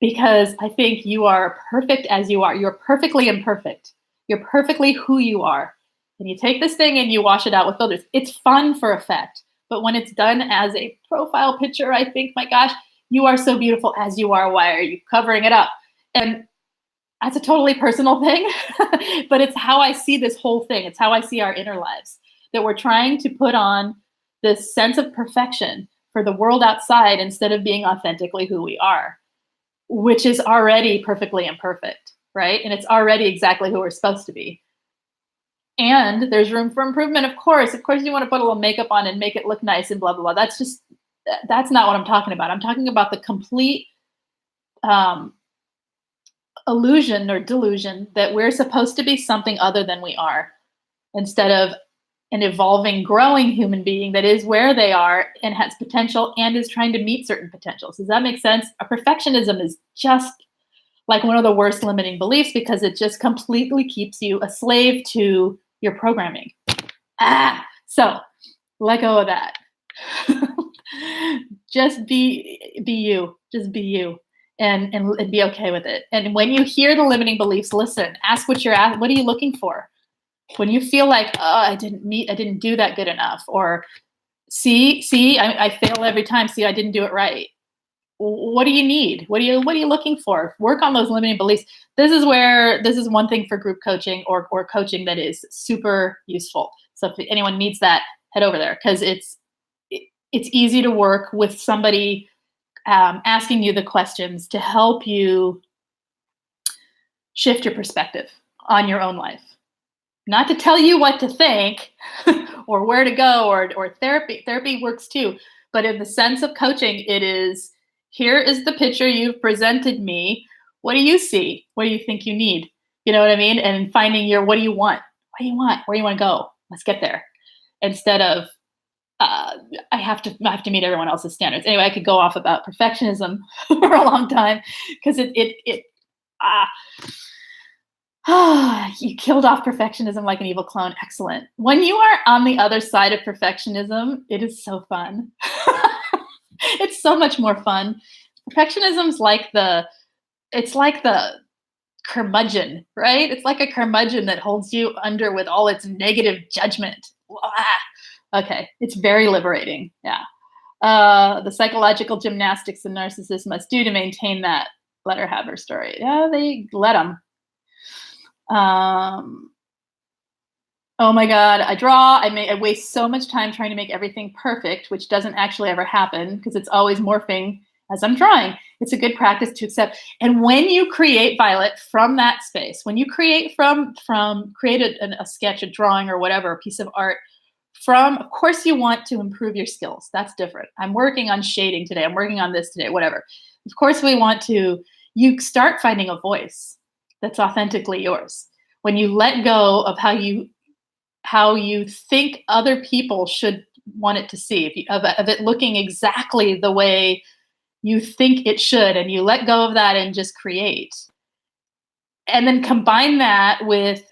because I think you are perfect as you are. You're perfectly imperfect. You're perfectly who you are. And you take this thing and you wash it out with filters. It's fun for effect. But when it's done as a profile picture, I think, my gosh, you are so beautiful as you are. Why are you covering it up? And that's a totally personal thing, but it's how I see this whole thing. It's how I see our inner lives, that we're trying to put on this sense of perfection for the world outside instead of being authentically who we are, which is already perfectly imperfect, right? And it's already exactly who we're supposed to be. And there's room for improvement, of course. Of course, you want to put a little makeup on and make it look nice and blah, blah, blah. That's not what I'm talking about. I'm talking about the complete illusion or delusion that we're supposed to be something other than we are, instead of an evolving, growing human being that is where they are and has potential and is trying to meet certain potentials. Does that make sense? A perfectionism is just like one of the worst limiting beliefs because it just completely keeps you a slave to your programming. So let go of that. Just be you. Just be you. And be okay with it. And when you hear the limiting beliefs, listen, ask what are you looking for? When you feel like, oh, I didn't do that good enough, or I fail every time. See, I didn't do it right. What do you need? What are you looking for? Work on those limiting beliefs. This is one thing for group coaching or coaching that is super useful. So if anyone needs that, head over there, because it's easy to work with somebody asking you the questions to help you shift your perspective on your own life. Not to tell you what to think or where to go, or therapy. Therapy works too. But in the sense of coaching, it is, here is the picture you've presented me. What do you see? What do you think you need? You know what I mean? And finding what do you want? What do you want? Where do you want to go? Let's get there. Instead of, I have to meet everyone else's standards. Anyway, I could go off about perfectionism for a long time because you killed off perfectionism like an evil clone. Excellent. When you are on the other side of perfectionism, it is so fun. It's so much more fun. Perfectionism's like the curmudgeon, right? It's like a curmudgeon that holds you under with all its negative judgment. Okay, it's very liberating. Yeah. The psychological gymnastics the narcissist must do to maintain that. Let her have her story. Yeah, they let them. Oh my God, I waste so much time trying to make everything perfect, which doesn't actually ever happen because it's always morphing as I'm drawing. It's a good practice to accept. And when you create, Violet, from that space, when you create create a sketch, a drawing, or whatever, a piece of art, of course you want to improve your skills. That's different. I'm working on shading today. I'm working on this today, whatever. Of course you start finding a voice that's authentically yours. When you let go of how you think other people should want it to see, of it looking exactly the way you think it should, and you let go of that and just create. And then combine that with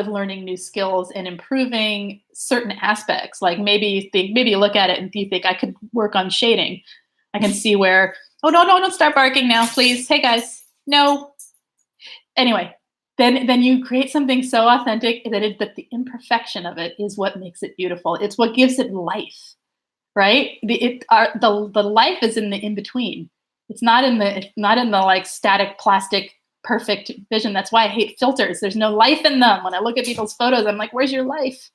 learning new skills and improving certain aspects. Like maybe you look at it and you think, I could work on shading. I can see where, oh, no, don't start barking now, please. Hey guys, no. Anyway, then you create something so authentic that the imperfection of it is what makes it beautiful. It's what gives it life, right? The life is in the in between. It's not in the like static plastic perfect vision. That's why I hate filters. There's no life in them. When I look at people's photos, I'm like, where's your life?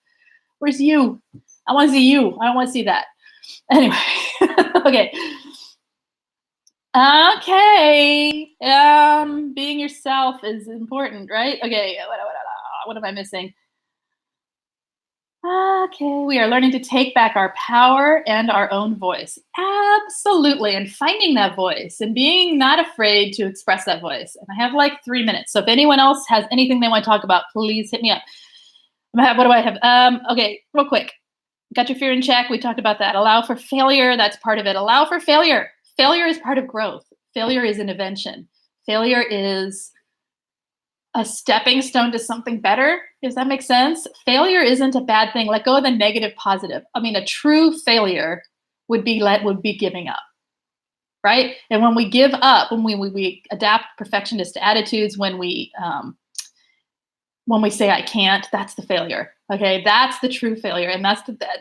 Where's you? I want to see you. I don't want to see that. Anyway, okay. Okay. Being yourself is important, right? Okay. What am I missing? Okay, we are learning to take back our power and our own voice. Absolutely. And finding that voice and being not afraid to express that voice. And I have like 3 minutes. So if anyone else has anything they want to talk about, please hit me up. What do I have? Okay, real quick. Got your fear in check. We talked about that. Allow for failure. That's part of it. Allow for failure. Failure is part of growth. Failure is an invention. Failure is a stepping stone to something better. Does that make sense? Failure isn't a bad thing. Let go of the negative, positive. I mean, a true failure would be giving up, right? And when we give up, when we adapt perfectionist attitudes, when we say I can't, that's the failure. Okay, that's the true failure, and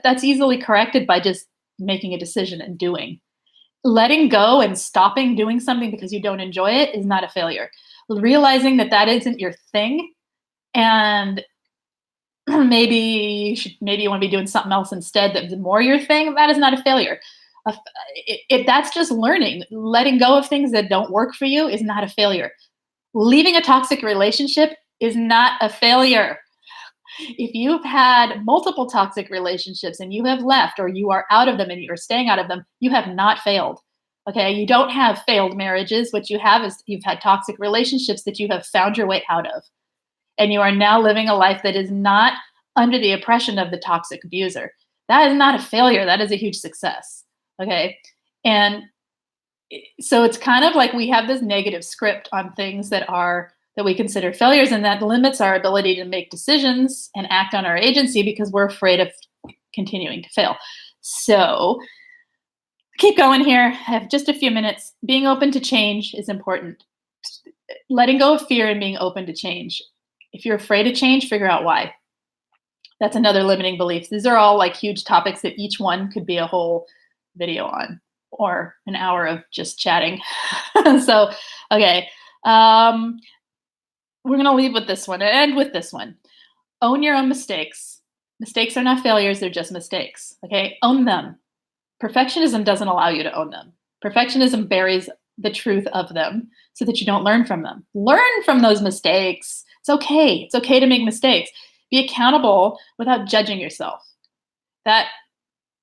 that's easily corrected by just making a decision and doing. Letting go and stopping doing something because you don't enjoy it is not a failure. Realizing that isn't your thing, and maybe you want to be doing something else instead that's more your thing, that is not a failure. That's just learning. Letting go of things that don't work for you is not a failure. Leaving a toxic relationship is not a failure. If you've had multiple toxic relationships and you have left, or you are out of them and you're staying out of them, you have not failed. Okay, you don't have failed marriages. What you have is you've had toxic relationships that you have found your way out of. And you are now living a life that is not under the oppression of the toxic abuser. That is not a failure. That is a huge success. Okay. And so it's kind of like we have this negative script on things that we consider failures, and that limits our ability to make decisions and act on our agency because we're afraid of continuing to fail. So keep going here. I have just a few minutes. Being open to change is important. Letting go of fear and being open to change. If you're afraid of change, figure out why. That's another limiting belief. These are all like huge topics that each one could be a whole video on, or an hour of just chatting. So, okay. We're going to leave with this one and end with this one. Own your own mistakes. Mistakes are not failures. They're just mistakes. Okay. Own them. Perfectionism doesn't allow you to own them. Perfectionism buries the truth of them so that you don't learn from them. Learn from those mistakes. It's okay. It's okay to make mistakes. Be accountable without judging yourself. That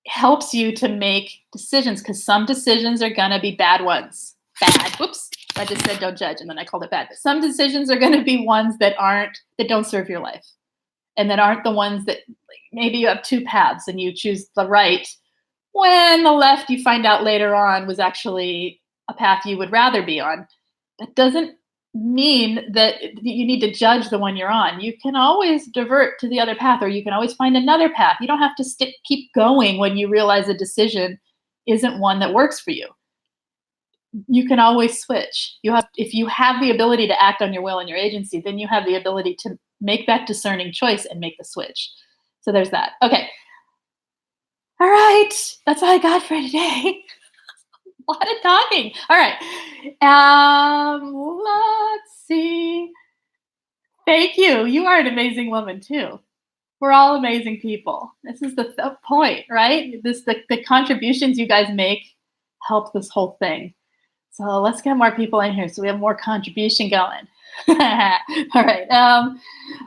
helps you to make decisions, because some decisions are going to be bad ones. Bad. Whoops. I just said don't judge, and then I called it bad. But some decisions are going to be ones that don't serve your life, and that aren't the ones that, like, maybe you have two paths and you choose the right, when the left, you find out later on, was actually a path you would rather be on. That doesn't mean that you need to judge the one you're on. You can always divert to the other path, or you can always find another path. You don't have to keep going when you realize a decision isn't one that works for you. You can always switch. If you have the ability to act on your will and your agency, then you have the ability to make that discerning choice and make the switch. So there's that. Okay. All right. That's all I got for today. A lot of talking. All right. Let's see. Thank you. You are an amazing woman too. We're all amazing people. This is the point, right? The contributions you guys make help this whole thing. So let's get more people in here so we have more contribution going. All right.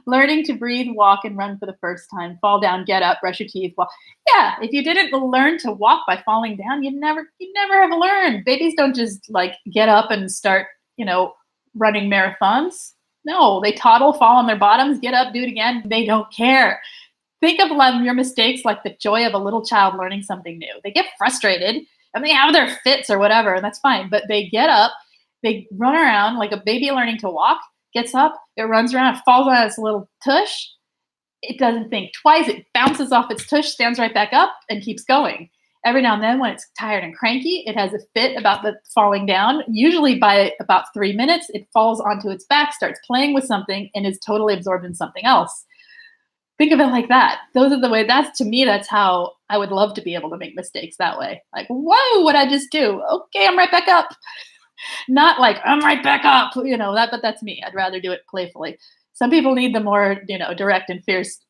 Learning to breathe, walk, and run for the first time. Fall down, get up, brush your teeth. Well, yeah, if you didn't learn to walk by falling down, you'd never have learned. Babies don't just like get up and start, running marathons. No, they toddle, fall on their bottoms, get up, do it again. They don't care. Think of your mistakes like the joy of a little child learning something new. They get frustrated and they have their fits or whatever, and that's fine. But they get up, they run around like a baby learning to walk, gets up, it runs around, it falls on its little tush. It doesn't think twice. It bounces off its tush, stands right back up, and keeps going. Every now and then when it's tired and cranky, it has a fit about the falling down. Usually by about 3 minutes, it falls onto its back, starts playing with something, and is totally absorbed in something else. Think of it like that. To me, that's how I would love to be able to make mistakes that way. Like, whoa, what'd I just do? Okay, I'm right back up. Not like, I'm right back up, but that's me. I'd rather do it playfully. Some people need the more, direct and fierce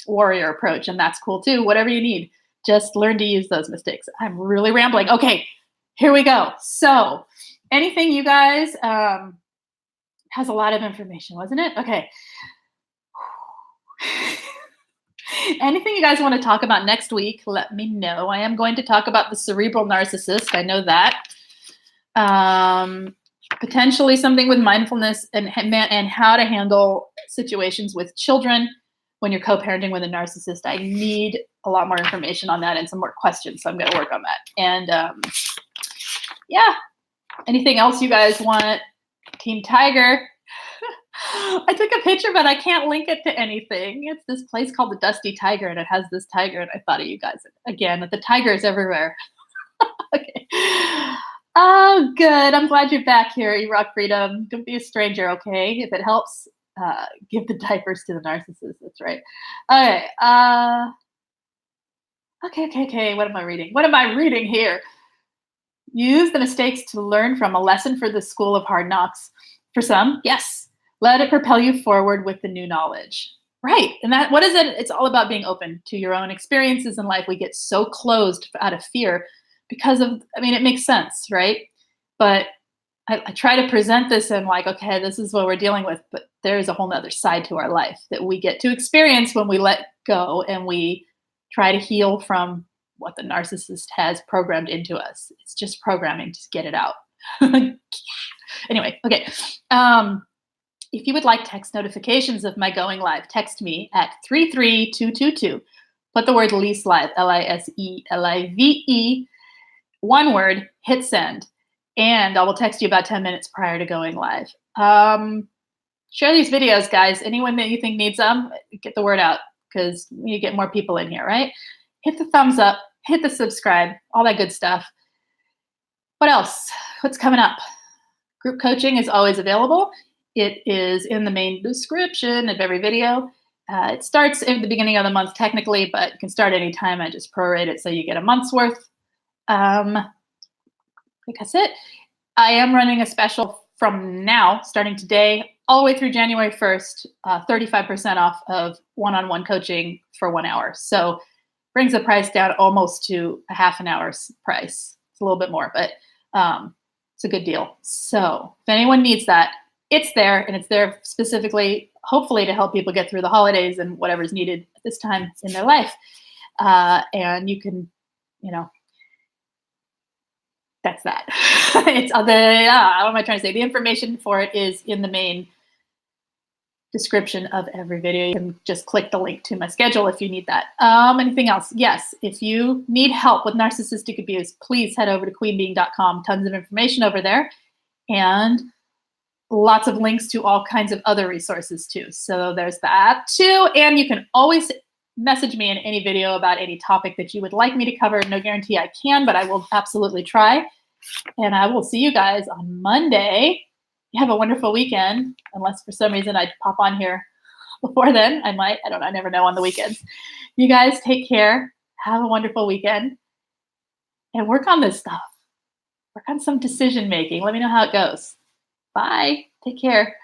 warrior approach, and that's cool too. Whatever you need, just learn to use those mistakes. I'm really rambling. Okay, here we go. So anything you guys, has a lot of information, wasn't it? Okay. Anything you guys want to talk about next week, let me know. I am going to talk about the cerebral narcissist. I know that. Potentially something with mindfulness and how to handle situations with children when you're co-parenting with a narcissist. I need a lot more information on that and some more questions, so I'm going to work on that. And yeah, anything else you guys want? Team Tiger. I took a picture, but I can't link it to anything. It's this place called the Dusty Tiger, and it has this tiger, and I thought of you guys again. That the tiger is everywhere. Okay. Oh, good. I'm glad you're back here. You rock freedom. Don't be a stranger, okay? If it helps, give the diapers to the narcissist. That's right. Okay. Okay. What am I reading? What am I reading here? Use the mistakes to learn from, a lesson for the school of hard knocks. For some, yes. Let it propel you forward with the new knowledge. Right. And what is it? It's all about being open to your own experiences in life. We get so closed out of fear because of, it makes sense, right? But I try to present this in like, okay, this is what we're dealing with, but there's a whole nother side to our life that we get to experience when we let go and we try to heal from what the narcissist has programmed into us. It's just programming, just get it out. Anyway, okay. If you would like text notifications of my going live, text me at 33222. Put the word Lise Live, LISELIVE, one word, hit send, and I will text you about 10 minutes prior to going live. Share these videos, guys. Anyone that you think needs them, get the word out because you get more people in here, right? Hit the thumbs up, hit the subscribe, all that good stuff. What else? What's coming up? Group coaching is always available. It is in the main description of every video. It starts at the beginning of the month technically, but you can start anytime. I just prorate it so you get a month's worth. I think that's it. I am running a special from now, starting today, all the way through January 1st, 35% off of one-on-one coaching for 1 hour. So brings the price down almost to a half an hour's price. It's a little bit more, but it's a good deal. So if anyone needs that, it's there, and it's there specifically, hopefully, to help people get through the holidays and whatever's needed at this time in their life. And you can, that's that. It's what am I trying to say? The information for it is in the main description of every video. You can just click the link to my schedule if you need that. Anything else? Yes. If you need help with narcissistic abuse, please head over to queenbeing.com. Tons of information over there. And lots of links to all kinds of other resources too. So there's that too. And you can always message me in any video about any topic that you would like me to cover. No guarantee I can, but I will absolutely try. And I will see you guys on Monday. You have a wonderful weekend, unless for some reason I pop on here before then. I might. I don't know. I never know on the weekends. You guys take care. Have a wonderful weekend. And work on this stuff. Work on some decision making. Let me know how it goes. Bye. Take care.